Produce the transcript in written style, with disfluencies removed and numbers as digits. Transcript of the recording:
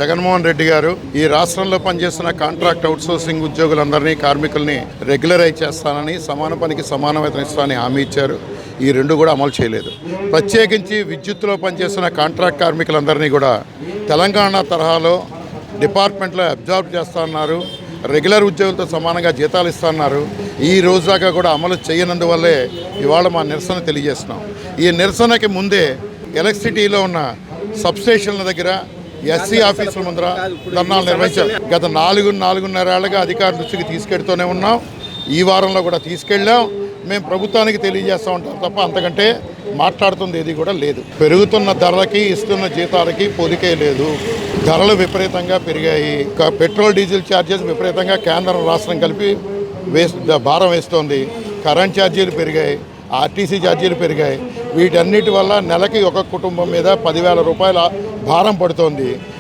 జగన్మోహన్ రెడ్డి గారు ఈ రాష్ట్రంలో పనిచేస్తున్న కాంట్రాక్ట్ అవుట్సోర్సింగ్ ఉద్యోగులందరినీ కార్మికుల్ని రెగ్యులరైజ్ చేస్తానని, సమాన పనికి సమాన వేతనం ఇస్తానని హామీ ఇచ్చారు. ఈ రెండు కూడా అమలు చేయలేదు. ప్రత్యేకించి విద్యుత్తులో పనిచేస్తున్న కాంట్రాక్ట్ కార్మికులందరినీ కూడా తెలంగాణ తరహాలో డిపార్ట్మెంట్లో అబ్జార్బ్ చేస్తున్నారు. రెగ్యులర్ ఉద్యోగులతో సమానంగా జీతాలు ఇస్తున్నారు. ఈ రోజు దాకా కూడా అమలు చేయనందువల్లే ఇవాళ మా నిరసన తెలియజేస్తున్నాం. ఈ నిరసనకి ముందే ఎలక్ట్రిసిటీలో ఉన్న సబ్స్టేషన్ల దగ్గర, ఎస్సీ ఆఫీసుల ముందర ధర్నాలు నిర్వహించాం. గత 4.5 ఏళ్లుగా అధికారుల దృష్టికి తీసుకెడుతూనే ఉన్నాం. ఈ వారంలో కూడా తీసుకెళ్ళాం. మేము ప్రభుత్వానికి తెలియజేస్తూ ఉంటాం తప్ప అంతకంటే మాట్లాడుతుంది ఏది కూడా లేదు. పెరుగుతున్న ధరలకి, ఇస్తున్న జీతాలకి పొలికే లేదు. ధరలు విపరీతంగా పెరిగాయి. పెట్రోల్, డీజిల్ ఛార్జెస్ విపరీతంగా కేంద్రం రాష్ట్రం కలిపి భారం వేస్తోంది. కరెంట్ ఛార్జీలు పెరిగాయి, ఆర్టీసీ ఛార్జీలు పెరిగాయి. వీటన్నిటి వల్ల నెలకి ఒక కుటుంబం మీద 10,000 రూపాయల భారం పడుతోంది.